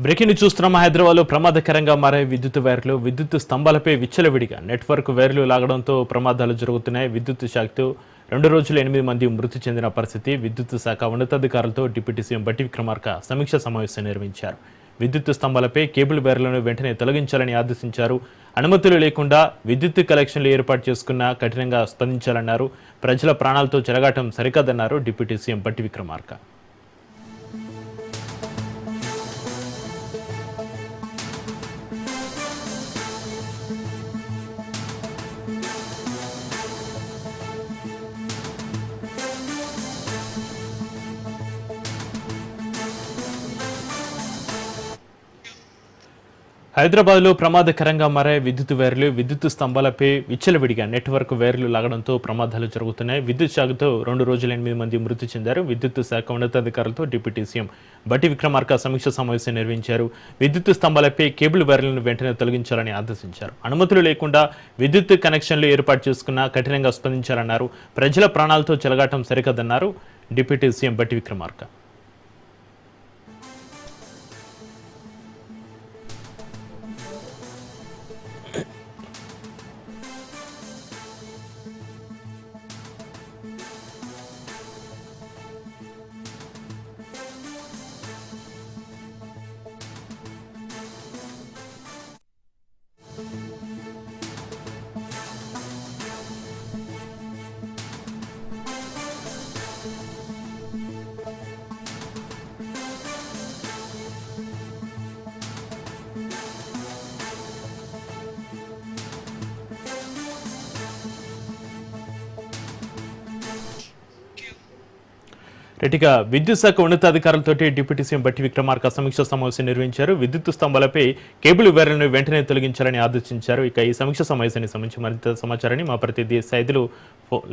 Breaking చూస్తున్నాం. హైదరాబాద్లో ప్రమాదకరంగా మారే విద్యుత్ వైర్లు, విద్యుత్ స్తంభాలపై విచ్చలవిడిగా నెట్వర్క్ వైర్లు లాగడంతో ప్రమాదాలు జరుగుతున్నాయి. విద్యుత్ షాక్తో 2 రోజులు 8 మంది మృతి చెందిన పరిస్థితి. విద్యుత్ శాఖ ఉన్నతాధికారులతో డిప్యూటీ సీఎం బట్టి విక్రమార్క సమీక్ష సమావేశం నిర్వహించారు. విద్యుత్ స్తంభాలపై కేబుల్ వైర్లను వెంటనే తొలగించాలని ఆదేశించారు. అనుమతులు లేకుండా విద్యుత్ కనెక్షన్లు ఏర్పాటు చేసుకున్న కఠినంగా స్పందించాలన్నారు. ప్రజల ప్రాణాలతో చెలగాటం సరికాదన్నారు డిప్యూటీ సీఎం బట్టి విక్రమార్క. హైదరాబాద్లో ప్రమాదకరంగా మారే విద్యుత్ వైర్లు, విద్యుత్ స్తంభాలపై విచ్చలవిడిగా నెట్వర్క్ వైర్లు లాగడంతో ప్రమాదాలు జరుగుతున్నాయి. విద్యుత్ షాక్తో 2 రోజులు 8 మంది మృతి చెందారు. విద్యుత్ శాఖ ఉన్నతాధికారులతో డిప్యూటీ సీఎం బట్టి విక్రమార్క సమీక్ష సమావేశం నిర్వహించారు. విద్యుత్ స్తంభాలపై కేబుల్ వైర్లను వెంటనే తొలగించాలని ఆదేశించారు. అనుమతులు లేకుండా విద్యుత్ కనెక్షన్లు ఏర్పాటు చేసుకున్న కఠినంగా స్పందించాలన్నారు. ప్రజల ప్రాణాలతో చెలగాటం సరికాదన్నారు డిప్యూటీ సీఎం బట్టి విక్రమార్క. రెటిగా విద్యుత్ శాఖ ఉన్నతాధికారులతో డిప్యూటీ సీఎం బట్టి విక్రమార్క సమీక్ష సమావేశం నిర్వహించారు. విద్యుత్ స్తంభాలపై కేబుల్ వైర్లను వెంటనే తొలగించాలని ఆదేశించారు. ఇక ఈ సమీక్ష సమావేశానికి సంబంధించి మరింత సమాచారాన్ని మా ప్రతినిధి సైదులు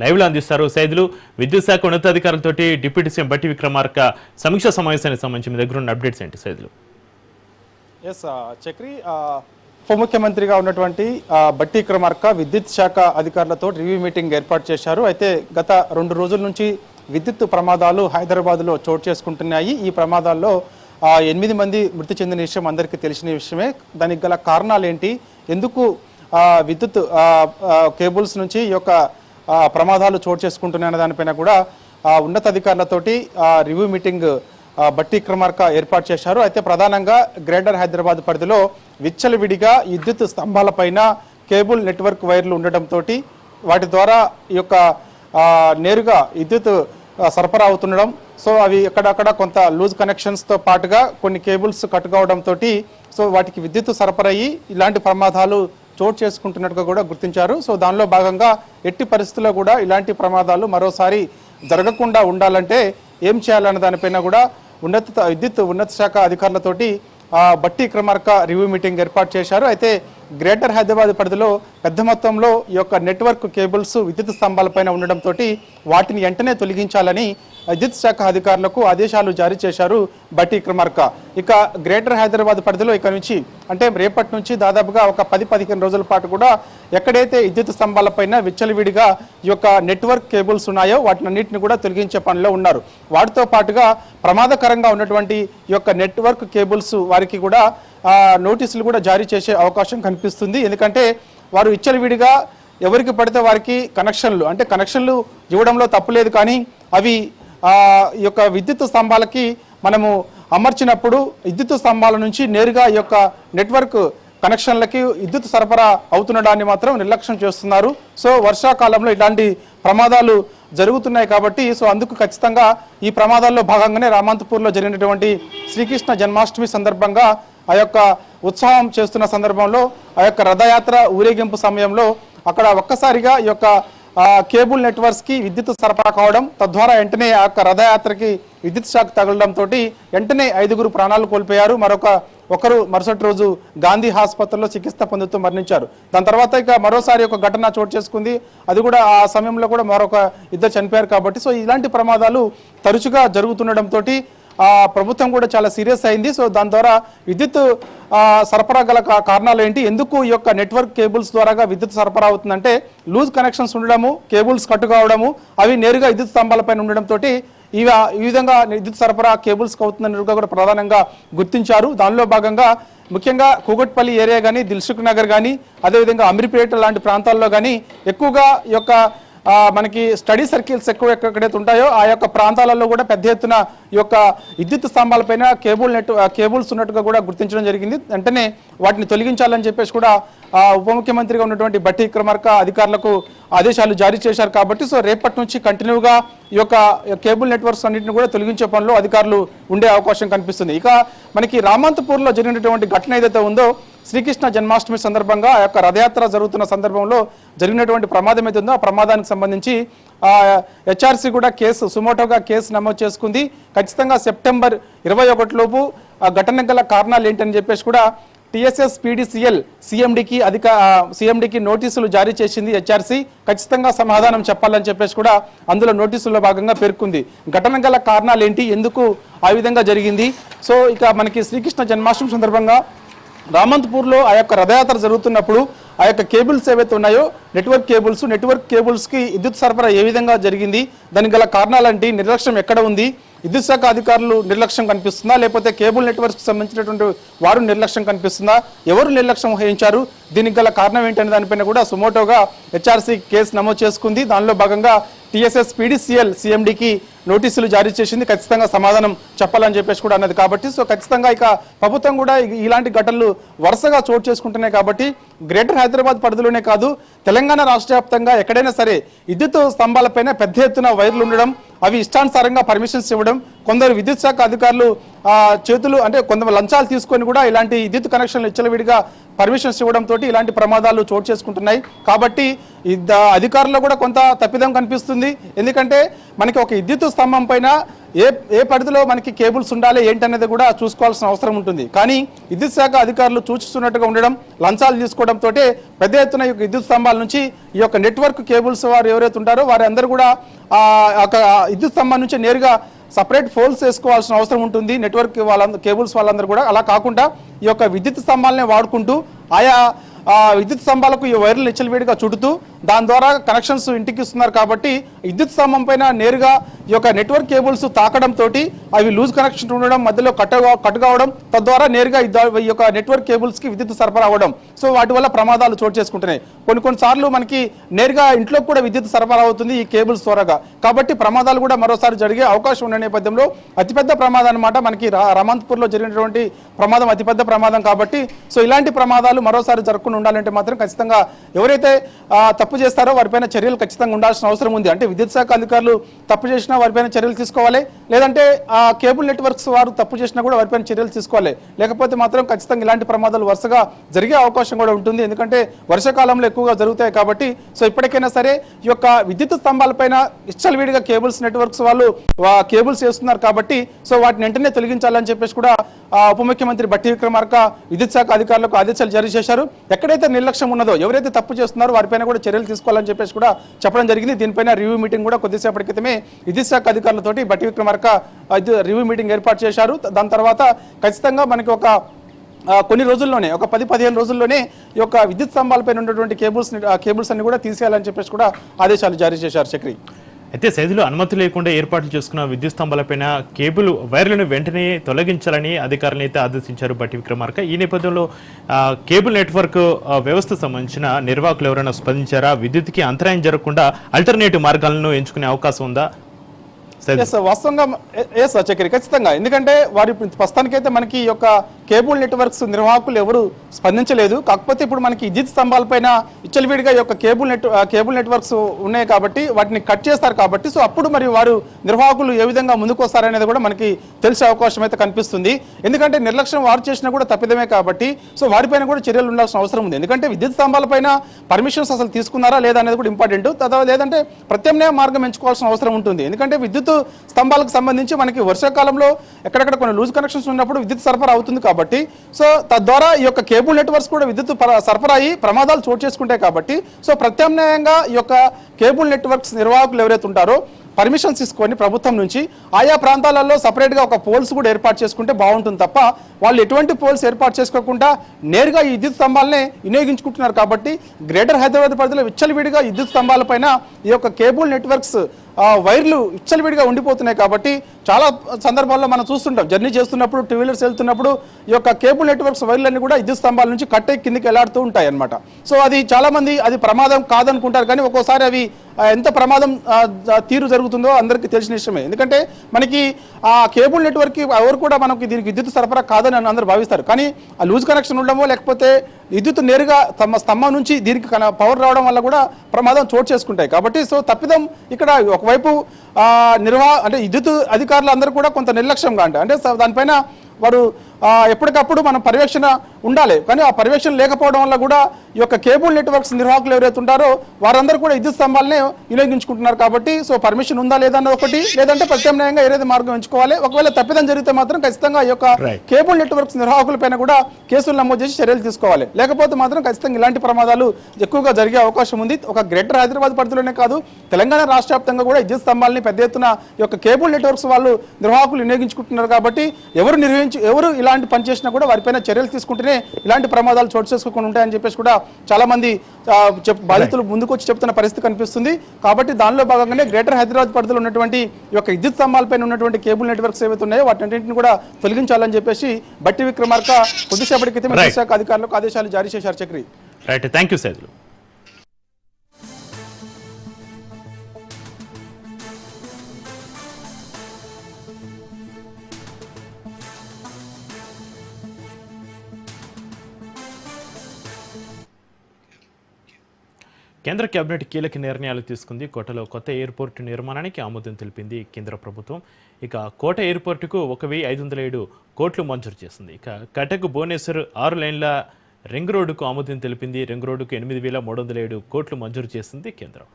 లైవ్ లో అందిస్తారు. సైదులు, విద్యుత్ శాఖ ఉన్నతాధికారులతో డిప్యూటీ సీఎం బట్టి విక్రమార్క సమీక్ష సమావేశానికి సంబంధించి మీ దగ్గర ఉన్న అప్డేట్స్ ఏంటి సైదులు? చక్రి, ఉప ముఖ్యమంత్రిగా ఉన్నటువంటి బట్టి విక్రమార్క విద్యుత్ శాఖ అధికారులతో రివ్యూ మీటింగ్ ఏర్పాటు చేశారు. అయితే గత 2 రోజుల నుంచి విద్యుత్ ప్రమాదాలు హైదరాబాద్లో చోటు చేసుకుంటున్నాయి. ఈ ప్రమాదాల్లో 8 మంది మృతి చెందిన విషయం అందరికీ తెలిసిన విషయమే. దానికి గల కారణాలు ఏంటి, ఎందుకు విద్యుత్ కేబుల్స్ నుంచి ఈ యొక్క ప్రమాదాలు చోటు చేసుకుంటున్నాయన్న దానిపైన కూడా ఉన్నతాధికారులతోటి రివ్యూ మీటింగ్ బట్టి విక్రమార్క ఏర్పాటు చేశారు. అయితే ప్రధానంగా గ్రేటర్ హైదరాబాద్ పరిధిలో విచ్చలవిడిగా విద్యుత్ స్తంభాలపైన కేబుల్ నెట్వర్క్ వైర్లు ఉండటంతో వాటి ద్వారా ఈ యొక్క నేరుగా విద్యుత్ సరఫరా అవుతుండడం, సో అవి ఎక్కడక్కడ కొంత లూజ్ కనెక్షన్స్తో పాటుగా కొన్ని కేబుల్స్ కట్ కావడంతో సో వాటికి విద్యుత్ సరఫరా అయ్యి ఇలాంటి ప్రమాదాలు చోటు చేసుకుంటున్నట్టుగా కూడా గుర్తించారు. సో దానిలో భాగంగా ఎట్టి పరిస్థితుల్లో కూడా ఇలాంటి ప్రమాదాలు మరోసారి జరగకుండా ఉండాలంటే ఏం చేయాలన్న దానిపైన కూడా ఉన్నత శాఖ అధికారులతోటి బట్టి విక్రమార్క రివ్యూ మీటింగ్ ఏర్పాటు చేశారు. అయితే గ్రేటర్ హైదరాబాద్ పరిధిలో పెద్ద మొత్తంలో ఈ యొక్క నెట్వర్క్ కేబుల్స్ విద్యుత్ స్తంభాలపైన ఉండడంతో వాటిని వెంటనే తొలగించాలని విద్యుత్ శాఖ అధికారులకు ఆదేశాలు జారీ చేశారు బట్టి విక్రమార్క. ఇక గ్రేటర్ హైదరాబాద్ పరిధిలో ఇక నుంచి అంటే రేపటి నుంచి దాదాపుగా ఒక 10-15 రోజుల పాటు కూడా ఎక్కడైతే విద్యుత్ స్తంభాలపైన విచ్చలవిడిగా ఈ యొక్క నెట్వర్క్ కేబుల్స్ ఉన్నాయో వాటినన్నింటిని కూడా తొలగించే పనిలో ఉన్నారు. వాటితో పాటుగా ప్రమాదకరంగా ఉన్నటువంటి ఈ యొక్క నెట్వర్క్ కేబుల్స్ వారికి కూడా నోటీసులు కూడా జారీ చేసే అవకాశం కనిపిస్తుంది. ఎందుకంటే వారు విచ్చలవిడిగా ఎవరికి పడితే వారికి కనెక్షన్లు ఇవ్వడంలో తప్పులేదు, కానీ అవి ఈ యొక్క విద్యుత్ స్తంభాలకి మనము అమర్చినప్పుడు విద్యుత్ స్తంభాల నుంచి నేరుగా ఈ యొక్క నెట్వర్క్ కనెక్షన్లకి విద్యుత్ సరఫరా అవుతుండడాన్ని మాత్రం నిర్లక్ష్యం చేస్తున్నారు. సో వర్షాకాలంలో ఇలాంటి ప్రమాదాలు జరుగుతున్నాయి కాబట్టి సో అందుకు ఖచ్చితంగా ఈ ప్రమాదాల్లో భాగంగానే రామంతపూర్లో జరిగినటువంటి శ్రీకృష్ణ జన్మాష్టమి సందర్భంగా ఆ యొక్క ఉత్సవం చేస్తున్న సందర్భంలో ఆ యొక్క రథయాత్ర ఊరేగింపు సమయంలో అక్కడ ఒక్కసారిగా ఈ యొక్క కేబుల్ నెట్వర్క్స్కి విద్యుత్ సరఫరా కావడం, తద్వారా వెంటనే ఆ యొక్క రథయాత్రకి విద్యుత్ షాక్ తగలడంతో వెంటనే 5 ప్రాణాలు కోల్పోయారు. ఒకరు మరుసటి రోజు గాంధీ ఆసుపత్రిలో చికిత్స పొందుతూ మరణించారు. దాని తర్వాత ఇక మరోసారి ఒక ఘటన చోటు చేసుకుంది. అది కూడా ఆ సమయంలో కూడా మరొక 2 చనిపోయారు. కాబట్టి సో ఇలాంటి ప్రమాదాలు తరచుగా జరుగుతుండడంతో ప్రభుత్వం కూడా చాలా సీరియస్ అయింది. సో దాని ద్వారా విద్యుత్ సరఫరా గల కారణాలు ఏంటి, ఎందుకు ఈ యొక్క నెట్వర్క్ కేబుల్స్ ద్వారా విద్యుత్ సరఫరా అవుతుందంటే లూజ్ కనెక్షన్స్ ఉండడము, కేబుల్స్ కట్టు కావడము, అవి నేరుగా విద్యుత్ స్తంభాలపైన ఉండడంతో ఈ విధంగా విద్యుత్ సరఫరా కేబుల్స్కి అవుతుందన్నట్టుగా కూడా ప్రధానంగా గుర్తించారు. దానిలో భాగంగా ముఖ్యంగా కూకట్పల్లి ఏరియా కానీ, దిల్సుఖ్ నగర్ కానీ, అదేవిధంగా అమీర్పేట లాంటి ప్రాంతాల్లో కానీ ఎక్కువగా ఈ యొక్క మనకి స్టడీ సర్కిల్స్ ఎక్కువ ఎక్కడైతే ఉంటాయో ఆ యొక్క ప్రాంతాలలో కూడా పెద్ద ఎత్తున ఈ యొక్క విద్యుత్ స్తంభాలపైన కేబుల్స్ ఉన్నట్టుగా కూడా గుర్తించడం జరిగింది. వెంటనే వాటిని తొలగించాలని చెప్పేసి కూడా ఉప ముఖ్యమంత్రిగా ఉన్నటువంటి బట్టి విక్రమార్క అధికారులకు ఆదేశాలు జారీ చేశారు. కాబట్టి సో రేపటి నుంచి కంటిన్యూగా ఈ యొక్క కేబుల్ నెట్వర్క్స్ అన్నింటిని కూడా తొలగించే పనిలో అధికారులు ఉండే అవకాశం కనిపిస్తుంది. ఇక మనకి రామంతపూర్లో జరిగినటువంటి ఘటన ఏదైతే ఉందో శ్రీకృష్ణ జన్మాష్టమి సందర్భంగా ఆ యొక్క రథయాత్ర జరుగుతున్న సందర్భంలో జరిగినటువంటి ప్రమాదం అయితే ఉందో ఆ ప్రమాదానికి సంబంధించి హెచ్ఆర్సీ కూడా సుమోటోగా కేసు నమోదు చేసుకుంది. ఖచ్చితంగా సెప్టెంబర్ 21 లోపు ఆ ఘటన గల కారణాలు ఏంటని చెప్పేసి కూడా టీఎస్ఎస్ పీడీసీఎల్ సీఎండీకి నోటీసులు జారీ చేసింది హెచ్ఆర్సీ. ఖచ్చితంగా సమాధానం చెప్పాలని చెప్పేసి కూడా అందులో నోటీసుల్లో భాగంగా పేర్కొంది. ఘటన గల కారణాలు ఏంటి, ఎందుకు ఆ విధంగా జరిగింది. సో ఇక మనకి శ్రీకృష్ణ జన్మాష్టమి సందర్భంగా రామంతపూర్లో ఆ యొక్క రథయాత్ర జరుగుతున్నప్పుడు ఆ యొక్క కేబుల్స్ ఏవైతే ఉన్నాయో నెట్వర్క్ కేబుల్స్కి విద్యుత్ సరఫరా ఏ విధంగా జరిగింది, దానికి గల కారణాలంటే నిర్లక్ష్యం ఎక్కడ ఉంది, విద్యుత్ శాఖ అధికారులు నిర్లక్ష్యం కనిపిస్తుందా, లేకపోతే కేబుల్ నెట్వర్క్కి సంబంధించినటువంటి వారు నిర్లక్ష్యం కనిపిస్తుందా, ఎవరు నిర్లక్ష్యం వహించారు, దీనికి గల కారణం ఏంటనే దానిపైన కూడా సుమోటోగా హెచ్ఆర్సీ కేసు నమోదు చేసుకుంది. దానిలో భాగంగా టీఎస్ఎస్ పీడీసీఎల్ సీఎండీకి నోటీసులు జారీ చేసింది. ఖచ్చితంగా సమాధానం చెప్పాలని చెప్పేసి కూడా అన్నది. కాబట్టి సో ఖచ్చితంగా ఇక ప్రభుత్వం కూడా ఇలాంటి ఘటనలు వరుసగా చోటు చేసుకుంటున్నాయి. కాబట్టి గ్రేటర్ హైదరాబాద్ పరిధిలోనే కాదు తెలంగాణ రాష్ట్ర వ్యాప్తంగా ఎక్కడైనా సరే విద్యుత్ స్తంభాలపైన పెద్ద ఎత్తున వైర్లు ఉండడం, అవి ఇష్టానుసారంగా పర్మిషన్స్ ఇవ్వడం, కొందరు విద్యుత్ శాఖ అధికారులు చేతులు అంటే కొంత లంచాలు తీసుకొని కూడా ఇలాంటి విద్యుత్ కనెక్షన్లు విచ్చలవిడిగా పర్మిషన్స్ ఇవ్వడంతో ఇలాంటి ప్రమాదాలు చోటు చేసుకుంటున్నాయి. కాబట్టి అధికారుల్లో కూడా కొంత తప్పిదం కనిపిస్తుంది. ఎందుకంటే మనకి ఒక విద్యుత్ స్తంభం పైన ఏ పరిధిలో మనకి కేబుల్స్ ఉండాలి ఏంటనేది కూడా చూసుకోవాల్సిన అవసరం ఉంటుంది. కానీ విద్యుత్ శాఖ అధికారులు సూచిస్తున్నట్టుగా ఉండడం, లంచాలు తీసుకోవడంతో పెద్ద ఎత్తున ఈ విద్యుత్ స్తంభాల నుంచి ఈ యొక్క నెట్వర్క్ కేబుల్స్ వారు ఎవరైతే ఉంటారో వారి అందరూ కూడా విద్యుత్ స్తంభం నుంచి నేరుగా సపరేట్ పోల్స్ వేసుకోవాల్సిన అవసరం ఉంటుంది. నెట్వర్క్ కేబుల్స్ వాళ్ళందరూ కూడా అలా కాకుండా ఈ యొక్క విద్యుత్ స్తంభాలనే వాడుకుంటూ ఆయా విద్యుత్ స్తంభాలకు ఈ వైర్లు విచ్చలవిడిగా చుడుతూ దాని ద్వారా కనెక్షన్స్ ఇంటికి ఇస్తున్నారు. కాబట్టి విద్యుత్ స్తంభం పైన నేరుగా ఈ యొక్క నెట్వర్క్ కేబుల్స్ తాకడంతో అవి లూజ్ కనెక్షన్ ఉండడం, మధ్యలో కట్ కావడం, తద్వారా నేరుగా ఈ యొక్క నెట్వర్క్ కేబుల్స్కి విద్యుత్ సరఫరా అవ్వడం. సో వాటి వల్ల ప్రమాదాలు చోటు చేసుకుంటున్నాయి. కొన్నిసార్లు మనకి నేరుగా ఇంట్లో కూడా విద్యుత్ సరఫరా అవుతుంది ఈ కేబుల్స్ ద్వారాగా. కాబట్టి ప్రమాదాలు కూడా మరోసారి జరిగే అవకాశం ఉన్న నేపథ్యంలో అతిపెద్ద ప్రమాదం అన్నమాట మనకి రామంతపూర్లో జరిగినటువంటి ప్రమాదం అతిపెద్ద ప్రమాదం. కాబట్టి సో ఇలాంటి ప్రమాదాలు మరోసారి జరగకుండా ఉండాలంటే మాత్రం ఖచ్చితంగా ఎవరైతే తప్పు చేస్తారో వారిపైన చర్యలు ఖచ్చితంగా ఉండాల్సిన అవసరం ఉంది. అంటే విద్యుత్ శాఖ అధికారులు తప్పు చేసినా వారిపైన చర్యలు తీసుకోవాలి, లేదంటే కేబుల్ నెట్వర్క్స్ వారు తప్పు చేసినా కూడా వారిపైన చర్యలు తీసుకోవాలి. లేకపోతే మాత్రం ఖచ్చితంగా ఇలాంటి ప్రమాదాలు వరుసగా జరిగే అవకాశం కూడా ఉంటుంది. ఎందుకంటే వర్షాకాలంలో ఎక్కువగా జరుగుతాయి. కాబట్టి సో ఇప్పటికైనా సరే ఈ యొక్క విద్యుత్ స్తంభాలపైన విచ్చలవిడిగా కేబుల్స్ నెట్వర్క్స్ వాళ్ళు కేబుల్స్ వేస్తున్నారు. కాబట్టి సో వాటిని వెంటనే తొలగించాలని చెప్పేసి కూడా ఉప ముఖ్యమంత్రి బట్టి విక్రమార్క విద్యుత్ శాఖ అధికారులకు ఆదేశాలు జారీ చేశారు. ఎక్కడైతే నిర్లక్ష్యం ఉన్నదో, ఎవరైతే తప్పు చేస్తున్నారో వారిపైన కూడా చర్యలు తీసుకోవాలని చెప్పేసి కూడా చెప్పడం జరిగింది. దీనిపైన రివ్యూ మీటింగ్ కూడా కొద్దిసేపటి క్రితమే విద్యుత్ శాఖ అధికారులతోటి బట్టి విక్రమార్క రివ్యూ మీటింగ్ ఏర్పాటు చేశారు. దాని తర్వాత ఖచ్చితంగా మనకి కొన్ని రోజుల్లోనే 10-15 రోజుల్లోనే ఈ యొక్క విద్యుత్ స్తంభాలపైన ఉన్నటువంటి కేబుల్స్ అన్ని కూడా తీసేయాలని చెప్పేసి కూడా ఆదేశాలు జారీ చేశారు. చక్రి అయితే సైజులో అనుమతి లేకుండా ఏర్పాట్లు చేసుకున్న విద్యుత్ స్తంభాలపైన కేబుల్ వైర్లను వెంటనే తొలగించాలని అధికారులను అయితే ఆదేశించారు బట్టి విక్రమార్క. ఈ నేపథ్యంలో కేబుల్ నెట్వర్క్ వ్యవస్థ సంబంధించిన నిర్వాహకులు ఎవరైనా స్పందించారా? విద్యుత్కి అంతరాయం జరగకుండా ఆల్టర్నేటివ్ మార్గాలను ఎంచుకునే అవకాశం ఉందా? వాస్తవంగా చక్రి ఖచ్చితంగా. ఎందుకంటే వారి ప్రస్తుతానికైతే మనకి ఈ యొక్క కేబుల్ నెట్వర్క్స్ నిర్వాహకులు ఎవరు స్పందించలేదు. కాకపోతే ఇప్పుడు మనకి విద్యుత్ స్తంభాలపైన విచ్చలవిడిగా ఈ యొక్క కేబుల్ నెట్వర్క్స్ ఉన్నాయి కాబట్టి వాటిని కట్ చేస్తారు. కాబట్టి సో అప్పుడు మరి వారు నిర్వాహకులు ఏ విధంగా ముందుకు వస్తారనేది కూడా మనకి తెలిసే అవకాశం అయితే కనిపిస్తుంది. ఎందుకంటే నిర్లక్ష్యం వారు చేసినా కూడా తప్పిదమే. కాబట్టి సో వారిపైన కూడా చర్యలు ఉండాల్సిన అవసరం ఉంది. ఎందుకంటే విద్యుత్ స్తంభాలపైన పర్మిషన్స్ అసలు తీసుకున్నారా లేదా అనేది కూడా ఇంపార్టెంట్. లేదంటే ప్రత్యామ్నాయ మార్గం ఎంచుకోవాల్సిన అవసరం ఉంటుంది. ఎందుకంటే విద్యుత్ స్తంభాలకు సంబంధించి మనకి వర్షాకాలంలో ఎక్కడెక్కడ కొన్ని లూజ్ కనెక్షన్స్ ఉన్నప్పుడు విద్యుత్ సరఫరా అవుతుంది. కాబట్టి సో తద్వారా ఈ యొక్క కేబుల్ నెట్వర్క్స్ కూడా విద్యుత్ సరఫరా అయ్యి ప్రమాదాలు చోటు చేసుకుంటాయి. కాబట్టి సో ప్రత్యామ్నాయంగా ఈ యొక్క కేబుల్ నెట్వర్క్స్ నిర్వాహకులు ఎవరైతే ఉంటారో పర్మిషన్స్ తీసుకొని ప్రభుత్వం నుంచి ఆయా ప్రాంతాలలో సపరేట్గా ఒక పోల్స్ కూడా ఏర్పాటు చేసుకుంటే బాగుంటుంది తప్ప వాళ్ళు ఎటువంటి పోల్స్ ఏర్పాటు చేసుకోకుండా నేరుగా ఈ విద్యుత్ స్తంభాలనే వినియోగించుకుంటున్నారు. కాబట్టి గ్రేటర్ హైదరాబాద్ పరిధిలో విచ్చలవిడిగా విద్యుత్ స్తంభాలపైన ఈ యొక్క కేబుల్ నెట్వర్క్స్ వైర్లు విచ్చలవిడిగా ఉండిపోతున్నాయి. కాబట్టి చాలా సందర్భాల్లో మనం చూస్తుంటాం, జర్నీ చేస్తున్నప్పుడు, టూ వీలర్స్ వెళ్తున్నప్పుడు ఈ యొక్క కేబుల్ నెట్వర్క్స్ వైర్లన్నీ కూడా విద్యుత్ స్తంభాల నుంచి కట్టే కిందికి వెళ్లాడుతూ ఉంటాయి అన్నమాట. సో అది చాలామంది అది ప్రమాదం కాదనుకుంటారు, కానీ ఒక్కోసారి అవి ఎంత ప్రమాదం తీరు జరుగుతుందో అందరికీ తెలిసిన విషయమే. ఎందుకంటే మనకి ఆ కేబుల్ నెట్వర్క్కి ఎవరు కూడా మనకి దీనికి విద్యుత్ సరఫరా కాదని అందరూ భావిస్తారు. కానీ ఆ లూజ్ కనెక్షన్ ఉండడమో లేకపోతే విద్యుత్ నేరుగా తమ స్తంభం నుంచి దీనికి పవర్ రావడం వల్ల కూడా ప్రమాదం చోటు చేసుకుంటాయి. కాబట్టి సో తప్పిదం ఇక్కడ ఒకవైపు అంటే విద్యుత్ అధికారులు అందరూ కూడా కొంత నిర్లక్ష్యంగా అంటే దానిపైన వారు ఎప్పటికప్పుడు మనం పర్యవేక్షణ ఉండాలి. కానీ ఆ పర్యవేక్షణ లేకపోవడం వల్ల కూడా ఈ యొక్క కేబుల్ నెట్వర్క్స్ నిర్వాహకులు ఎవరైతే ఉంటారో వారందరూ కూడా విద్యుత్ స్తంభాలనే వినియోగించుకుంటున్నారు. కాబట్టి సో పర్మిషన్ ఉందా లేదా అన్నది ఒకటి, లేదంటే ప్రత్యామ్నాయంగా ఏదైతే మార్గం ఎంచుకోవాలి. ఒకవేళ తప్పిదం జరిగితే మాత్రం ఖచ్చితంగా ఈ యొక్క కేబుల్ నెట్వర్క్స్ నిర్వాహకులపైన కూడా కేసులు నమోదు చేసి చర్యలు తీసుకోవాలి. లేకపోతే మాత్రం ఖచ్చితంగా ఇలాంటి ప్రమాదాలు ఎక్కువగా జరిగే అవకాశం ఉంది. ఒక గ్రేటర్ హైదరాబాద్ పరిధిలోనే కాదు, తెలంగాణ రాష్ట్ర వ్యాప్తంగా కూడా విద్యుత్ స్తంభాలని పెద్ద ఎత్తున ఈ యొక్క కేబుల్ నెట్వర్క్స్ వాళ్ళు నిర్వాహకులు వినియోగించుకుంటున్నారు. కాబట్టి ఎవరు ఇలాంటి పని చేసినా కూడా వారిపైన చర్యలు తీసుకుంటేనే ఇలాంటి ప్రమాదాలు చోటు చేసుకోకుండా ఉంటాయని చెప్పేసి కూడా చాలా మంది బాధితులు ముందుకు వచ్చి చెప్తున్న పరిస్థితి కనిపిస్తుంది. కాబట్టి దానిలో భాగంగానే గ్రేటర్ హైదరాబాద్ పరిధిలో ఉన్నటువంటి ఈ యొక్క విద్యుత్ స్తంభాలపైన ఉన్నటువంటి కేబుల్ నెట్వర్క్స్ ఏవైతే ఉన్నాయో వాటిని కూడా తొలగించాలని చెప్పేసి బట్టి విక్రమార్క కొద్దిసేపటి క్రితం విద్యుత్ శాఖ అధికారులకు ఆదేశాలు జారీ చేశారు. Chakri, right, thank you Saidulu. కేంద్ర కేబినెట్ కీలక నిర్ణయాలు తీసుకుంది. కోటలో కొత్త ఎయిర్పోర్ట్ నిర్మాణానికి ఆమోదం తెలిపింది కేంద్ర ప్రభుత్వం. ఇక కోట ఎయిర్పోర్టుకు 1,507 కోట్లు మంజూరు చేసింది. ఇక కటక్ భువనేశ్వర్ 6 లైన్ల రింగ్ రోడ్డుకు ఆమోదం తెలిపింది. రింగ్ రోడ్డుకు 8,307 కోట్లు మంజూరు చేసింది కేంద్రం.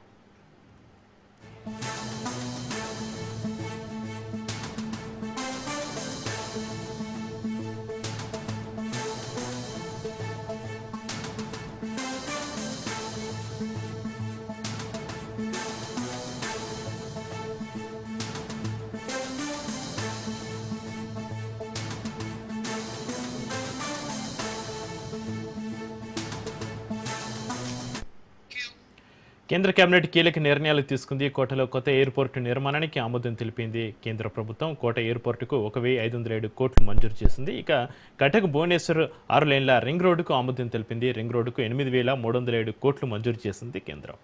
కేంద్ర కేబినెట్ కీలక నిర్ణయాలు తీసుకుంది. కోటలో కొత్త ఎయిర్పోర్టు నిర్మాణానికి ఆమోదం తెలిపింది కేంద్ర ప్రభుత్వం. కోట ఎయిర్పోర్టుకు 1,507 కోట్లు మంజూరు చేసింది. ఇక కటక్ భువనేశ్వర్ 6 లైన్ల రింగ్ రోడ్డుకు ఆమోదం తెలిపింది. రింగ్ రోడ్డుకు 8,307 కోట్లు మంజూరు చేసింది కేంద్రం.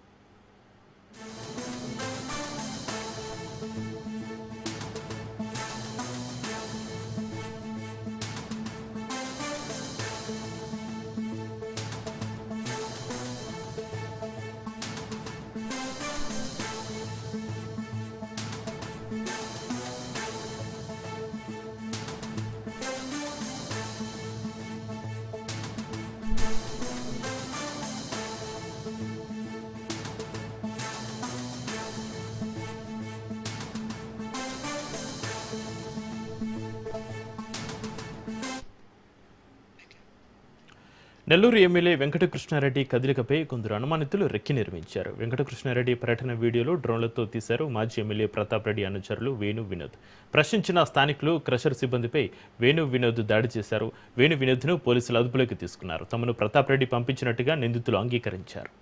నెల్లూరు ఎమ్మెల్యే వెంకటకృష్ణారెడ్డి కదలికపై కొందరు అనుమానితులు రెక్కి నిర్మించారు. వెంకటకృష్ణారెడ్డి పర్యటన వీడియోలు డ్రోన్లతో తీశారు. మాజీ ఎమ్మెల్యే ప్రతాప్ రెడ్డి అనుచరులు వేణు వినోద్. ప్రశ్నించిన స్థానికులు క్రషర్ సిబ్బందిపై వేణు వినోద్ దాడి చేశారు. వేణు వినోద్ను పోలీసులు అదుపులోకి తీసుకున్నారు. తమను ప్రతాప్ రెడ్డి పంపించినట్టుగా నిందితులు అంగీకరించారు.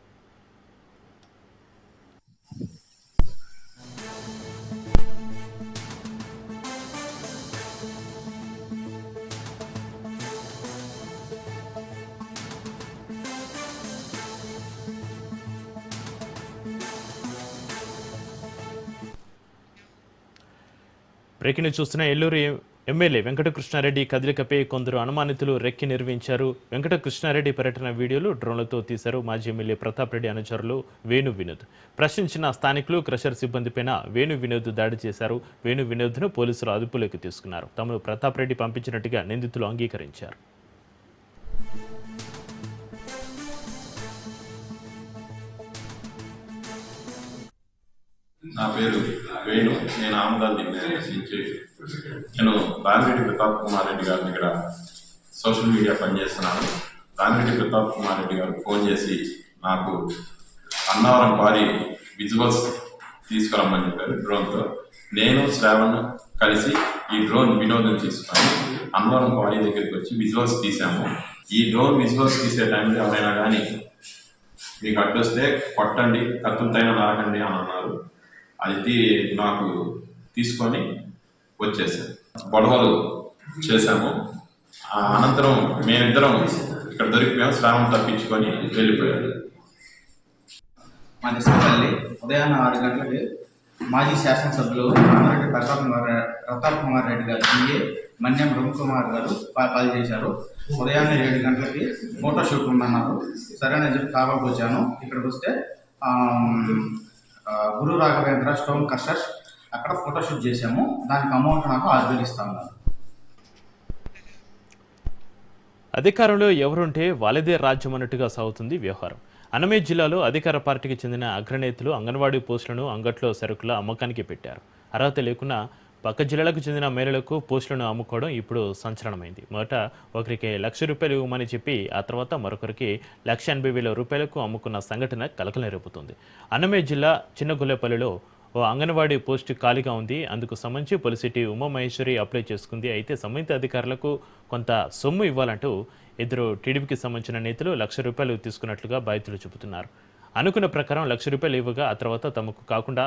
బ్రేకింగ్ న్యూస్ చూస్తున్న ఏలూరు ఎమ్మెల్యే వెంకటకృష్ణారెడ్డి కదలికపై కొందరు అనుమానితులు రెక్కి నిర్వహించారు. వెంకటకృష్ణారెడ్డి పర్యటన వీడియోలు డ్రోన్లతో తీశారు. మాజీ ఎమ్మెల్యే ప్రతాప్ రెడ్డి అనుచరులు వేణు వినోద్. ప్రశ్నించిన స్థానికులు క్రషర్ సిబ్బందిపైన వేణు వినోద్ దాడి చేశారు. వేణు వినోద్ను పోలీసులు అదుపులోకి తీసుకున్నారు. తమను ప్రతాప్ రెడ్డి పంపించినట్టుగా నిందితులు అంగీకరించారు. నా పేరు వేణు, నేను ఆమదాల్ నుంచి నేను రామిరెడ్డి ప్రతాప్ కుమార్ రెడ్డి గారి దగ్గర సోషల్ మీడియా పనిచేస్తున్నాను. రామిరెడ్డి ప్రతాప్ కుమార్ రెడ్డి గారు ఫోన్ చేసి నాకు అన్నవరం పారి విజువల్స్ తీసుకురమ్మని చెప్పారు డ్రోన్తో. నేను శ్రావణ్ కలిసి ఈ డ్రోన్ వినోదం తీసుకున్నాను. అన్నవరం పారి దగ్గరికి వచ్చి విజువల్స్ తీసాము. ఈ డ్రోన్ విజువల్స్ తీసే టైంలో ఎవరైనా కానీ మీకు అడ్డొస్తే కొట్టండి, కత్తులతైనా నరకండి అని అన్నారు. అది నాకు తీసుకొని వచ్చేసాను. గొడవలు చేశాము. అనంతరం మేమిద్దరం ఇక్కడ దొరికిపోయాము. శ్రావణ్ తప్పించుకొని వెళ్ళిపోయాడు. మా దిశపల్లి ఉదయాన్నే 6 గంటలకి మాజీ శాసనసభ్యులు రామారెడ్డి ప్రతాప్ కుమార్ రెడ్డి గారు పిఏ మన్యం రవికుమార్ గారు కాల్ చేశారు. ఉదయాన్నే 7 గంటలకి ఫోటోషూట్ ఉందన్నారు. సరే అని చెప్పి కాబాకు వచ్చాను. ఇక్కడికి వస్తే గురు రాఘవేంద్ర స్టోన్ కస్టర్స్ అక్కడ ఫోటోషూట్ చేశాము. దానికి అమౌంట్ నాకు 6,000 ఇస్తాను. అధికారంలో ఎవరుంటే వాళ్ళదే రాజ్యం అన్నట్టుగా సాగుతుంది వ్యవహారం. అన్నమయ్య జిల్లాలో అధికార పార్టీకి చెందిన అగ్రనేతలు అంగన్వాడీ పోస్టులను అంగట్లో సరుకుల అమ్మకానికి పెట్టారు. అర్హత లేకున్నా పక్క జిల్లాలకు చెందిన మహిళలకు పోస్టులను అమ్ముకోవడం ఇప్పుడు సంచలనమైంది. మొదట ఒకరికి ₹1,00,000 ఇవ్వమని చెప్పి ఆ తర్వాత మరొకరికి ₹1,80,000 అమ్ముకున్న సంఘటన కలకలం రేపుతుంది. అన్నమయ్య జిల్లా చిన్నగొల్లేపల్లిలో ఓ అంగన్వాడీ పోస్టు ఖాళీగా ఉంది. అందుకు సంబంధించి పొలిసిటీ ఉమామహేశ్వరి అప్లై చేసుకుంది. అయితే సంబంధిత అధికారులకు కొంత సొమ్ము ఇవ్వాలంటూ ఇద్దరు టీడీపీకి సంబంధించిన నేతలు ₹1,00,000 తీసుకున్నట్లుగా బాధితులు చెబుతున్నారు. అనుకున్న ప్రకారం ₹1,00,000 ఇవ్వగా ఆ తర్వాత తమకు కాకుండా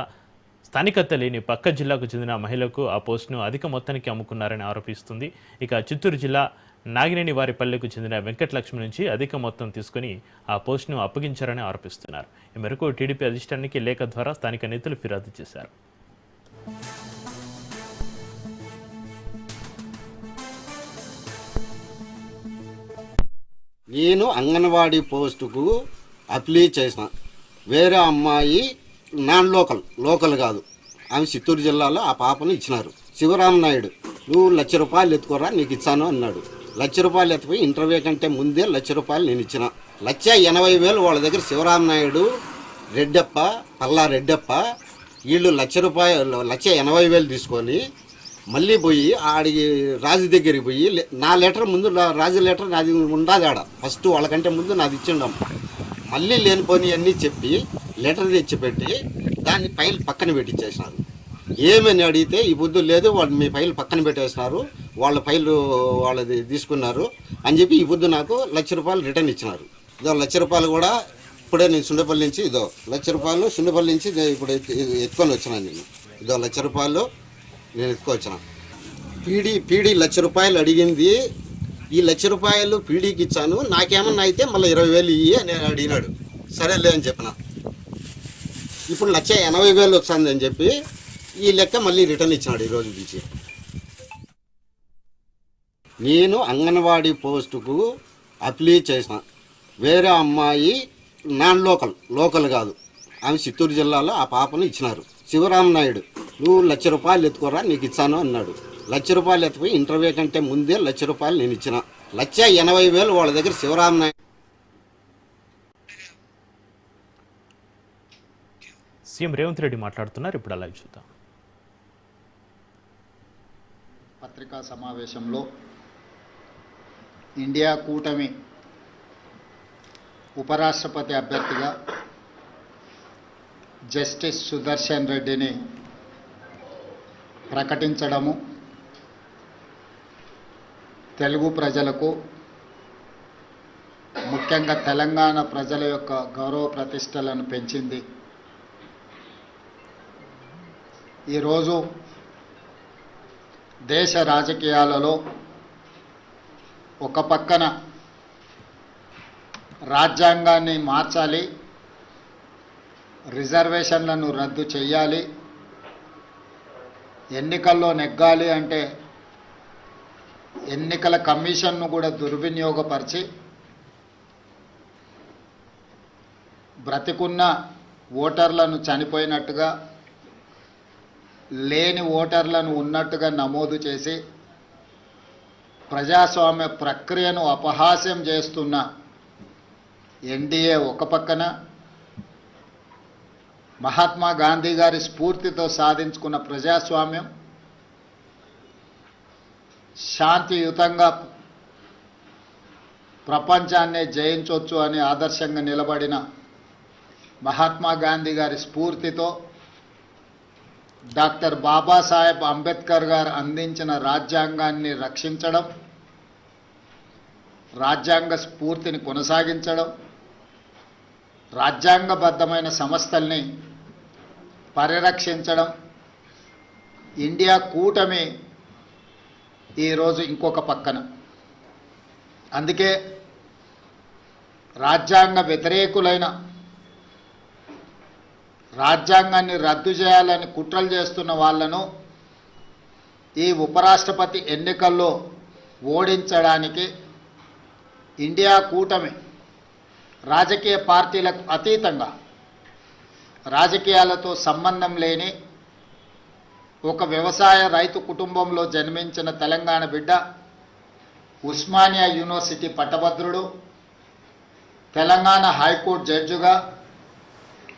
స్థానికత లేని పక్క జిల్లాకు చెందిన మహిళకు ఆ పోస్టును అధిక మొత్తానికి అమ్ముకున్నారని ఆరోపిస్తుంది. ఇక చిత్తూరు జిల్లా నాగినేని వారిపల్లెకు చెందిన వెంకటలక్ష్మి నుంచి అధిక మొత్తం తీసుకుని ఆ పోస్టును అప్పగించారని ఆరోపిస్తున్నారు. ఈ మేరకు టీడీపీ అధిష్టానానికి లేఖ ద్వారా స్థానిక నేతలు ఫిర్యాదు చేశారు. నేను అంగన్వాడీ పోస్టుకు అప్లై చేసిన. వేరే అమ్మాయి నాన్ లోకల్ కాదు, ఆమె చిత్తూరు జిల్లాలో ఆ పాపను ఇచ్చినారు. శివరామ నాయుడు నువ్వు ₹1,00,000 ఎత్తుకోరా నీకు ఇచ్చాను అన్నాడు. ₹1,00,000 ఎత్తుపోయి ఇంటర్వ్యూ కంటే ముందే ₹1,00,000 నేను ఇచ్చిన. ₹1,80,000 వాళ్ళ దగ్గర శివరామ నాయుడు, రెడ్డప్ప, పల్లా రెడ్డప్ప వీళ్ళు ₹1,80,000 తీసుకొని మళ్ళీ పోయి ఆడికి రాజు దగ్గరికి పోయి నా లెటర్ ముందు రాజు లెటర్ నాది ఉండదు ఆడ ఫస్ట్ వాళ్ళకంటే ముందు నాది ఇచ్చిండం. మళ్ళీ లేనిపోని అన్నీ చెప్పి లెటర్ తెచ్చిపెట్టి దాన్ని ఫైల్ పక్కన పెట్టించేసినారు. ఏమని అడిగితే ఈ బుద్ధు లేదు, వాళ్ళు మీ ఫైల్ పక్కన పెట్టేసినారు, వాళ్ళ ఫైల్ వాళ్ళది తీసుకున్నారు అని చెప్పి ఈ బుద్ధు నాకు ₹1,00,000 రిటర్న్ ఇచ్చినారు. ఇదో ₹1,00,000 కూడా ఇప్పుడే నేను సుండపల్లి నుంచి ₹1,00,000 సుండపల్లి నుంచి ఇప్పుడు ఎత్తుకొని వచ్చినాను. నేను ఇదో ₹1,00,000 నేను ఎత్తుకొచ్చిన. పీడీ ₹1,00,000 అడిగింది. ఈ ₹1,00,000 పీడీకి ఇచ్చాను, నాకేమన్నా అయితే మళ్ళీ 20,000 ఇయ్యి అని అడిగినాడు. సరేలే అని చెప్పిన. ఇప్పుడు ₹1,80,000 వస్తుంది అని చెప్పి ఈ లెక్క మళ్ళీ రిటర్న్ ఇచ్చినాడు ఈ రోజు నుంచి. నేను అంగన్వాడీ పోస్టుకు అప్లై చేసిన. వేరే అమ్మాయి నాన్ లోకల్ కాదు, ఆమె చిత్తూరు జిల్లాలో ఆ పాపను ఇచ్చినారు. శివరామ నాయుడు నువ్వు ₹1,00,000 ఎత్తుకోరా నీకు ఇచ్చాను అన్నాడు. ₹1,00,000 ఎత్తుపోయి ఇంటర్వ్యూ కంటే ముందే ₹1,00,000 నేను ఇచ్చిన. ₹1,80,000 వాళ్ళ దగ్గర శివరామ నాయుడు. సీఎం రేవంత్ రెడ్డి మాట్లాడుతున్నారు. ఇప్పుడు అలా చూద్దాం. పత్రికా సమావేశంలో ఇండియా కూటమి ఉపరాష్ట్రపతి అభ్యర్థిగా జస్టిస్ సుదర్శన్ రెడ్డిని ప్రకటించడము తెలుగు ప్రజలకు, ముఖ్యంగా తెలంగాణ ప్రజల యొక్క గౌరవ ప్రతిష్టలను పెంచింది. ఈరోజు దేశ రాజకీయాలలో ఒక పక్కన రాజ్యాంగాన్ని మార్చాలి, రిజర్వేషన్లను రద్దు చేయాలి, ఎన్నికల్లో నెగ్గాలి అంటే ఎన్నికల కమిషన్ను కూడా దుర్వినియోగపరిచి బ్రతికున్న ఓటర్లను చనిపోయినట్టుగా, లేని ఓటర్లను ఉన్నట్టుగా నమోదు చేసి ప్రజాస్వామ్య ప్రక్రియను అపహాస్యం చేస్తున్న ఎన్డీఏ ఒక పక్కన, మహాత్మా గాంధీ గారి స్ఫూర్తితో సాధించుకున్న ప్రజాస్వామ్యం, శాంతియుతంగా ప్రపంచాన్నే జయించవచ్చు అని ఆదర్శంగా నిలబడిన మహాత్మా గాంధీ గారి స్ఫూర్తితో డాక్టర్ బాబాసాహెబ్ అంబేద్కర్ గారు అందించిన రాజ్యాంగాన్ని రక్షించడం, రాజ్యాంగ స్ఫూర్తిని కొనసాగించడం, రాజ్యాంగబద్ధమైన సంస్థల్ని పరిరక్షించడం, ఇండియా కూటమి ఈరోజు ఇంకొక పక్కన. అందుకే రాజ్యాంగ వ్యతిరేకులైన, రాజ్యాంగాన్ని రద్దు చేయాలని కుట్రలు చేస్తున్న వాళ్ళను ఈ ఉపరాష్ట్రపతి ఎన్నికల్లో ఓడించడానికి ఇండియా కూటమి రాజకీయ పార్టీలకు అతీతంగా, రాజకీయాలతో సంబంధం లేని ఒక వ్యవసాయ రైతు కుటుంబంలో జన్మించిన తెలంగాణ బిడ్డ, ఉస్మానియా యూనివర్సిటీ పట్టభద్రుడు, తెలంగాణ హైకోర్టు జడ్జిగా,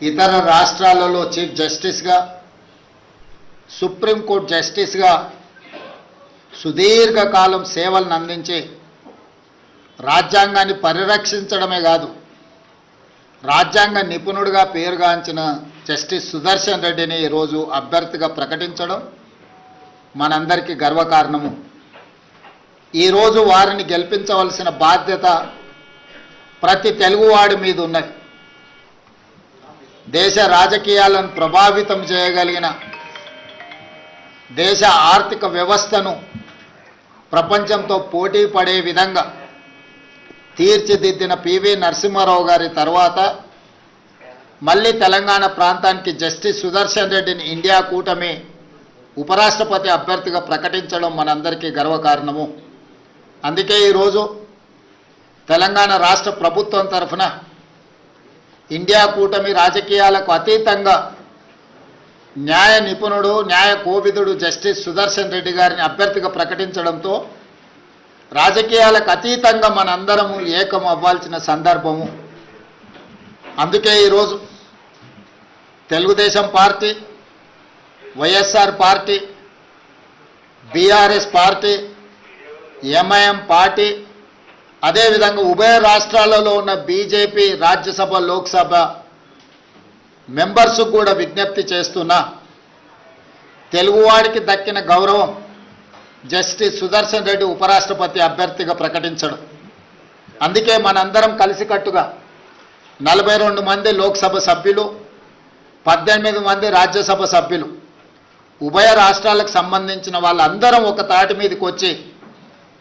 ఇతర రాష్ట్రాలలో చీఫ్ జస్టిస్గా, సుప్రీంకోర్టు జస్టిస్గా సుదీర్ఘకాలం సేవలను అందించి రాజ్యాంగాన్ని పరిరక్షించడమే కాదు, రాజ్యాంగ నిపుణుడిగా పేరుగాంచిన జస్టిస్ సుదర్శన్ రెడ్డిని ఈరోజు అభ్యర్థిగా ప్రకటించడం మనందరికీ గర్వకారణము. ఈరోజు వారిని గెలిపించవలసిన బాధ్యత ప్రతి తెలుగువాడి మీద ఉన్నది. దేశ రాజకీయాలను ప్రభావితం చేయగలిగిన, దేశ ఆర్థిక వ్యవస్థను ప్రపంచంతో పోటీ పడే విధంగా తీర్చిదిద్దిన పివి నరసింహారావు గారి తర్వాత మళ్ళీ తెలంగాణ ప్రాంతానికి జస్టిస్ సుదర్శన్ రెడ్డిని ఇండియా కూటమి ఉపరాష్ట్రపతి అభ్యర్థిగా ప్రకటించడం మనందరికీ గర్వకారణము. అందుకే ఈరోజు తెలంగాణ రాష్ట్ర ప్రభుత్వం తరఫున ఇండియా కూటమి రాజకీయాలకు అతీతంగా న్యాయ నిపుణుడు, న్యాయ కోవిదుడు జస్టిస్ సుదర్శన్ రెడ్డి గారిని అభ్యర్థిగా ప్రకటించడంతో రాజకీయాలకు అతీతంగా మనందరము ఏకం అవ్వాల్సిన సందర్భము. అందుకే ఈరోజు Telugu Desam party, YSR party, BRS party, MIM party, అదేవిధంగా ఉభయ రాష్ట్రాలలో ఉన్న బీజేపీ రాజ్యసభ, లోక్సభ మెంబర్స్ కూడా విజ్ఞప్తి చేస్తున్నా, తెలుగువాడికి దక్కిన గౌరవం జస్టిస్ సుదర్శన్ రెడ్డి ఉపరాష్ట్రపతి అభ్యర్థిగా ప్రకటించడం. అందుకే మనందరం కలిసికట్టుగా 42 మంది లోక్సభ సభ్యులు, 18 మంది రాజ్యసభ సభ్యులు, ఉభయ రాష్ట్రాలకు సంబంధించిన వాళ్ళందరం ఒక తాటి మీదకి వచ్చి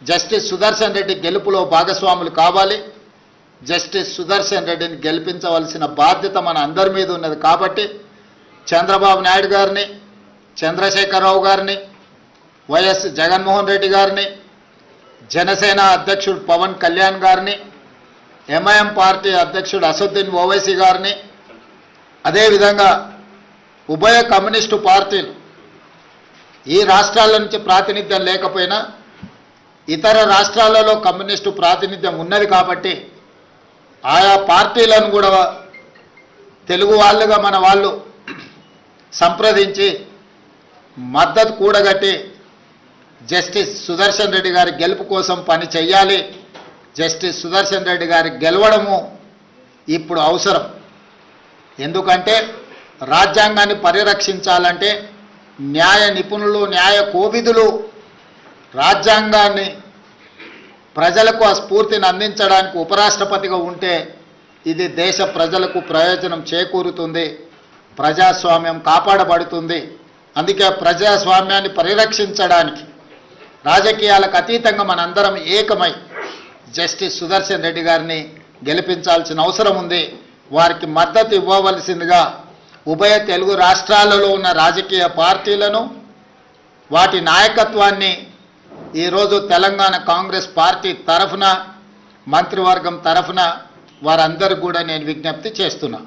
జస్టిస్ సుదర్శన్ రెడ్డి గెలుపులో భాగస్వాములు కావాలి. జస్టిస్ సుదర్శన్ రెడ్డిని గెలిపించవలసిన బాధ్యత మన అందరి మీద ఉన్నది. కాబట్టి చంద్రబాబు నాయుడు గారిని, చంద్రశేఖరరావు గారిని, వైఎస్ జగన్మోహన్ రెడ్డి గారిని, జనసేన అధ్యక్షుడు పవన్ కళ్యాణ్ గారిని, ఎంఐఎం పార్టీ అధ్యక్షుడు అసదుద్దీన్ ఓవైసీ గారిని, అదేవిధంగా ఉభయ కమ్యూనిస్టు పార్టీలు ఈ రాష్ట్రాల నుంచి ప్రాతినిధ్యం లేకపోయినా ఇతర రాష్ట్రాలలో కమ్యూనిస్టు ప్రాతినిధ్యం ఉన్నది కాబట్టి ఆయా పార్టీలను కూడా తెలుగు వాళ్ళుగా మన వాళ్ళు సంప్రదించి మద్దతు కూడగట్టి జస్టిస్ సుదర్శన్ రెడ్డి గారి గెలుపు కోసం పని చేయాలి. జస్టిస్ సుదర్శన్ రెడ్డి గారి గెలవడము ఇప్పుడు అవసరం. ఎందుకంటే రాజ్యాంగాన్ని పరిరక్షించాలంటే న్యాయ నిపుణులు, న్యాయ కోవిదులు రాజ్యాంగాన్ని ప్రజలకు ఆ స్ఫూర్తిని అందించడానికి ఉపరాష్ట్రపతిగా ఉంటే ఇది దేశ ప్రజలకు ప్రయోజనం చేకూరుతుంది, ప్రజాస్వామ్యం కాపాడబడుతుంది. అందుకే ప్రజాస్వామ్యాన్ని పరిరక్షించడానికి రాజకీయాలకు అతీతంగా మనందరం ఏకమై జస్టిస్ సుదర్శన్ రెడ్డి గారిని గెలిపించాల్సిన అవసరం ఉంది. వారికి మద్దతు ఇవ్వవలసిందిగా ఉభయ తెలుగు రాష్ట్రాలలో ఉన్న రాజకీయ పార్టీలను, వాటి నాయకత్వాన్ని ఈరోజు తెలంగాణ కాంగ్రెస్ పార్టీ తరఫున, మంత్రివర్గం తరఫున వారందరూ కూడా నేను విజ్ఞప్తి చేస్తున్నా.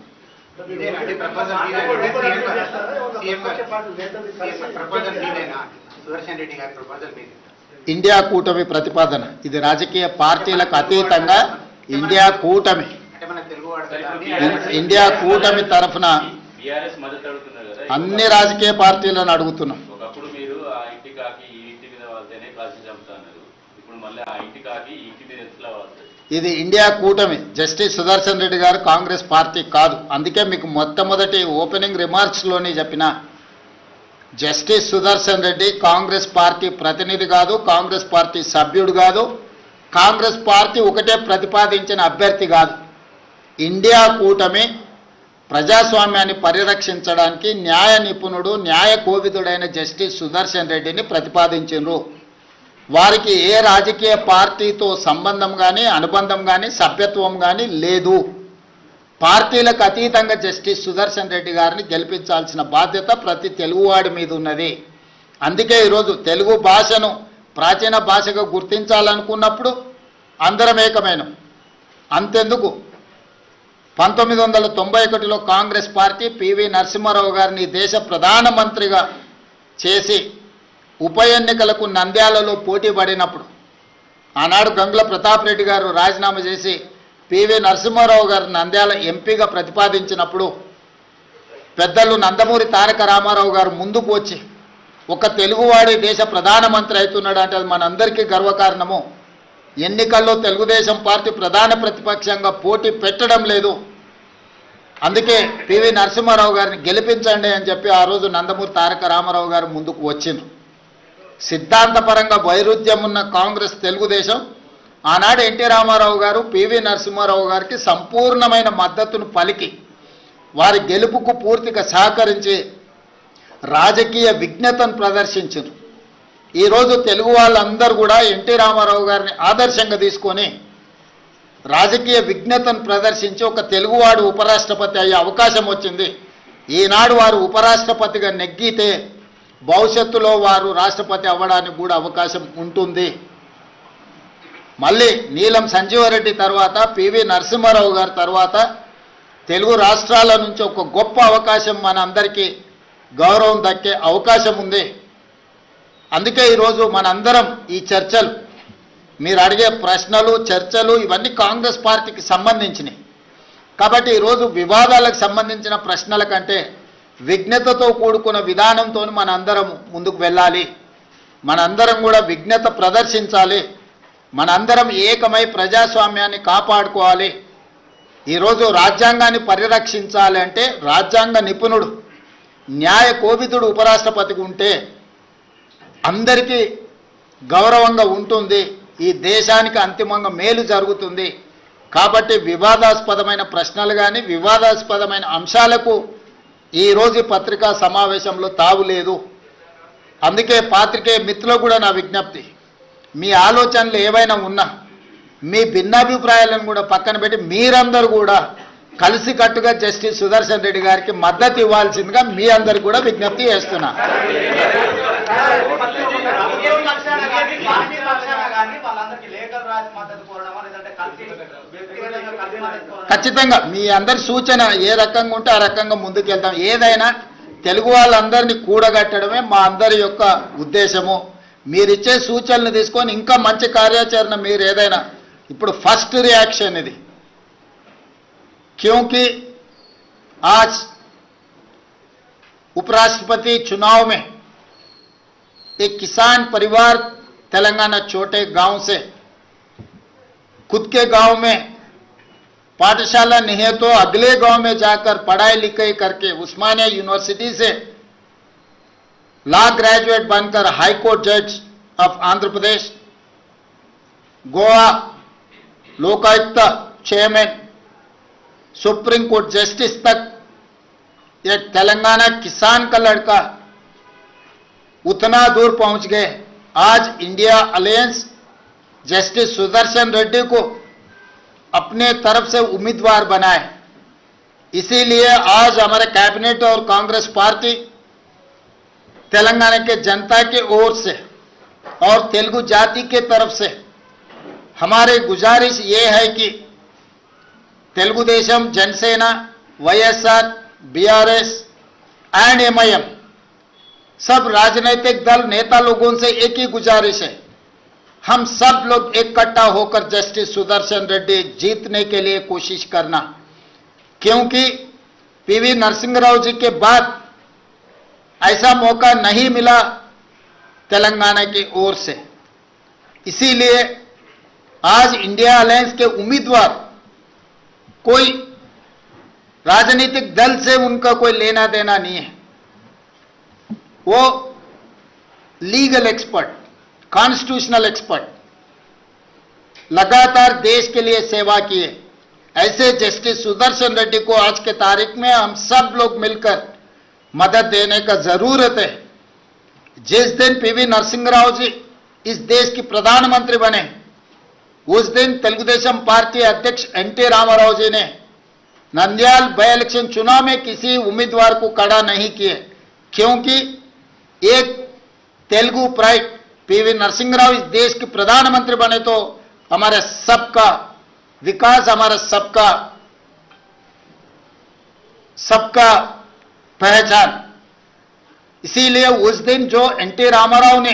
ఇండియా కూటమి ప్రతిపాదన ఇది రాజకీయ పార్టీలకు అతీతంగా ఇండియా కూటమి తరఫున అన్ని రాజకీయ పార్టీలను అడుగుతున్నాం. ఇది ఇండియా కూటమి, జస్టిస్ సుదర్శన్ రెడ్డి గారు కాంగ్రెస్ పార్టీ కాదు. అందుకే మీకు మొట్టమొదటి ఓపెనింగ్ రిమార్క్స్లోనే చెప్పిన, జస్టిస్ సుదర్శన్ రెడ్డి కాంగ్రెస్ పార్టీ ప్రతినిధి కాదు, కాంగ్రెస్ పార్టీ సభ్యుడు కాదు, కాంగ్రెస్ పార్టీ ఒకటే ప్రతిపాదించిన అభ్యర్థి కాదు. ఇండియా కూటమి ప్రజాస్వామ్యాన్ని పరిరక్షించడానికి న్యాయ నిపుణుడు న్యాయ కోవిదుడైన జస్టిస్ సుదర్శన్ రెడ్డిని ప్రతిపాదించారు. వారికి ఏ రాజకీయ పార్టీతో సంబంధం కానీ అనుబంధం కానీ సభ్యత్వం కానీ లేదు. పార్టీలకు అతీతంగా జస్టిస్ సుదర్శన్ రెడ్డి గారిని గెలిపించాల్సిన బాధ్యత ప్రతి తెలుగువాడి మీద ఉన్నది. అందుకే ఈరోజు తెలుగు భాషను ప్రాచీన భాషగా గుర్తించాలనుకున్నప్పుడు అందరం ఏకమైన. అంతెందుకు 1991లో కాంగ్రెస్ పార్టీ పివి నరసింహారావు గారిని దేశ ప్రధానమంత్రిగా చేసి ఉప ఎన్నికలకు నంద్యాలలో పోటీ పడినప్పుడు ఆనాడు గంగుల ప్రతాప్ రెడ్డి గారు రాజీనామా చేసి పివి నరసింహారావు గారు నంద్యాల ఎంపీగా ప్రతిపాదించినప్పుడు పెద్దలు నందమూరి తారక రామారావు గారు ముందుకు వచ్చి ఒక తెలుగువాడి దేశ ప్రధానమంత్రి అవుతున్నాడు అంటే అది మనందరికీ గర్వకారణము. ఎన్నికల్లో తెలుగుదేశం పార్టీ ప్రధాన ప్రతిపక్షంగా పోటీ పెట్టడం లేదు, అందుకే పివి నరసింహారావు గారిని గెలిపించండి అని చెప్పి ఆ రోజు నందమూరి తారక రామారావు గారు ముందుకు వచ్చింది. సిద్ధాంతపరంగా వైరుధ్యం ఉన్న కాంగ్రెస్ తెలుగుదేశం ఆనాడు ఎన్టీ రామారావు గారు పివి నరసింహారావు గారికి సంపూర్ణమైన మద్దతును పలికి వారి గెలుపుకు పూర్తిగా సహకరించి రాజకీయ విజ్ఞతను ప్రదర్శించారు. ఈరోజు తెలుగు వాళ్ళందరూ కూడా ఎన్టీ రామారావు గారిని ఆదర్శంగా తీసుకొని రాజకీయ విజ్ఞతను ప్రదర్శించి ఒక తెలుగువాడు ఉపరాష్ట్రపతి అయ్యే అవకాశం వచ్చింది. ఈనాడు వారు ఉపరాష్ట్రపతిగా నెగ్గితే భవిష్యత్తులో వారు రాష్ట్రపతి అవ్వడానికి కూడా అవకాశం ఉంటుంది. మళ్ళీ నీలం సంజీవరెడ్డి తర్వాత పివి నరసింహారావు గారి తర్వాత తెలుగు రాష్ట్రాల నుంచి ఒక గొప్ప అవకాశం మన అందరికీ గౌరవం దక్కే అవకాశం ఉంది. అందుకే ఈరోజు మనందరం ఈ చర్చలు, మీరు అడిగే ప్రశ్నలు చర్చలు ఇవన్నీ కాంగ్రెస్ పార్టీకి సంబంధించినవి. కాబట్టి ఈరోజు వివాదాలకు సంబంధించిన ప్రశ్నల కంటే విజ్ఞతతో కూడుకున్న విధానంతో మనందరం ముందుకు వెళ్ళాలి. మనందరం కూడా విజ్ఞత ప్రదర్శించాలి. మనందరం ఏకమై ప్రజాస్వామ్యాన్ని కాపాడుకోవాలి. ఈరోజు రాజ్యాంగాన్ని పరిరక్షించాలి అంటే రాజ్యాంగ నిపుణుడు న్యాయ కోవిదుడు ఉపరాష్ట్రపతిగా ఉంటే అందరికీ గౌరవంగా ఉంటుంది, ఈ దేశానికి అంతిమంగా మేలు జరుగుతుంది. కాబట్టి వివాదాస్పదమైన ప్రశ్నలు కానీ వివాదాస్పదమైన అంశాలకు ఈరోజు పత్రికా సమావేశంలో తావులేదు. అందుకే పాత్రికేయ మిత్రులకు కూడా నా విజ్ఞప్తి, మీ ఆలోచనలు ఏవైనా ఉన్నా మీ భిన్నాభిప్రాయాలను కూడా పక్కన పెట్టి మీరందరూ కూడా కలిసికట్టుగా జస్టిస్ సుదర్శన్ రెడ్డి గారికి మద్దతు ఇవ్వాల్సిందిగా మీ అందరికి కూడా విజ్ఞప్తి చేస్తున్నా. ఖచ్చితంగా మీ అందరి సూచన ఏ రకంగా ఉంటే ఆ రకంగా ముందుకెళ్తాం. ఏదైనా తెలుగు వాళ్ళందరినీ కూడగట్టడమే మా అందరి యొక్క ఉద్దేశము. మీరిచ్చే సూచనలు తీసుకొని ఇంకా మంచి కార్యాచరణ మీరు ఏదైనా ఇప్పుడు ఫస్ట్ रिएक्शन ఇది, क्योंकि आज उपराष्ट्रपति चुनाव में एक किसान परिवार तेलंगाना छोटे गांव से खुद के गांव में पाठशाला नहीं है तो अगले गांव में जाकर पढ़ाई लिखाई करके उस्मानिया यूनिवर्सिटी से लॉ ग्रेजुएट बनकर हाई कोर्ट जज of Andhra Pradesh, Goa Lokayukta chairman, supreme court justice तक एक तेलंगाना किसान का लड़का उतना दूर पहुंच गए. आज India alliance justice Sudarshan Reddy को अपने तरफ से उम्मीदवार बनाए. इसीलिए आज हमारे कैबिनेट और कांग्रेस पार्टी तेलंगाना के जनता के ओर से और तेलुगु जाति के तरफ से हमारी गुजारिश ये है कि Telugu Desam, Jana Sena, YSR, BRS and MIM सब राजनीतिक दल नेता लोगों से एक ही गुजारिश है, हम सब लोग इकट्ठा होकर जस्टिस सुदर्शन रेड्डी जीतने के लिए कोशिश करना. क्योंकि पीवी नरसिंहराव जी के बाद ऐसा मौका नहीं मिला तेलंगाना की ओर से. इसीलिए आज इंडिया अलायंस के उम्मीदवार कोई राजनीतिक दल से उनका कोई लेना देना नहीं है. वो लीगल एक्सपर्ट, कॉन्स्टिट्यूशनल एक्सपर्ट, लगातार देश के लिए सेवा किए. ऐसे जस्टिस सुदर्शन रेड्डी को आज के तारीख में हम सब लोग मिलकर मदद देने का जरूरत है। जिस दिन पीवी नरसिंह राव जी इस देश की प्रधानमंत्री बने, उस दिन तेलुगुदेशम पार्टी अध्यक्ष एनटी रामाराव जी ने नंद्याल बाय इलेक्शन चुनाव में किसी उम्मीदवार को खड़ा नहीं किए, क्योंकि एक तेलुगु प्राइड पीवी नरसिंह राव इस देश के प्रधानमंत्री बने तो हमारे सबका विकास, हमारा सबका पहचान। इसीलिए उस दिन जो एनटी रामाराव ने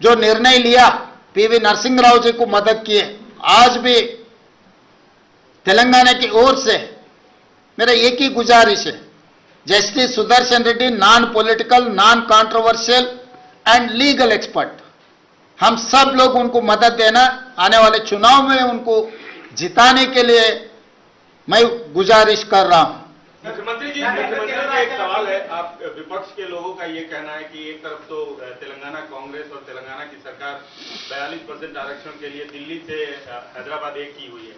जो निर्णय लिया, पीवी नरसिंह राव जी को मदद किए, आज भी तेलंगाना की ओर से मेरा एक ही गुजारिश है, justice Sudarshan Reddy non political, non controversial and legal expert, हम सब लोग उनको मदद देना, आने वाले चुनाव में उनको जिताने के लिए मैं गुजारिश कर रहा हूं। मुख्यमंत्री जी, मुख्यमंत्री का एक सवाल है। आप विपक्ष के लोगों का ये कहना है कि एक तरफ तो तेलंगाना कांग्रेस और तेलंगाना की सरकार 42% आरक्षण के लिए दिल्ली से हैदराबाद एक की हुई है,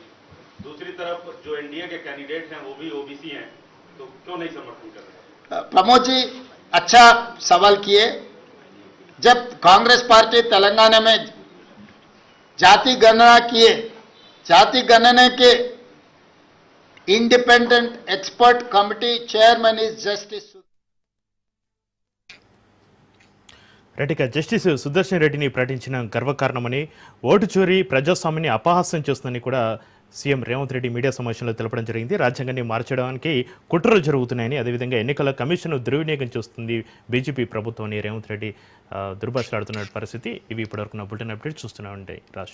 दूसरी तरफ जो एनडीए के कैंडिडेट हैं वो भी ओबीसी हैं, तो क्यों नहीं समर्थन कर रहे? प्रमोद जी अच्छा सवाल किए। जब कांग्रेस पार्टी तेलंगाना में जाति गणना किए, जाति गणना के independent expert committee chairman is justice right, ఇక జస్టిస్ సుదర్శన్ రెడ్డిని ప్రకటించిన గర్వకారణమని, ఓటు చోరీ ప్రజాస్వామ్యాన్ని అపహాస్యం చేస్తుందని కూడా సీఎం రేవంత్ రెడ్డి మీడియా సమావేశంలో తెలపడం జరిగింది. రాజ్యాంగాన్ని మార్చడానికి కుట్రలు జరుగుతున్నాయని, అదేవిధంగా ఎన్నికల కమిషన్ దుర్వినియోగం చేస్తుంది బీజేపీ ప్రభుత్వం అని రేవంత్ రెడ్డి దుర్భాషలాడుతున్న పరిస్థితి. ఇవి ఇప్పటివరకు నా బులెటిన్ అప్డేట్ చూస్తూనే ఉంటాయి. రాష్ట్ర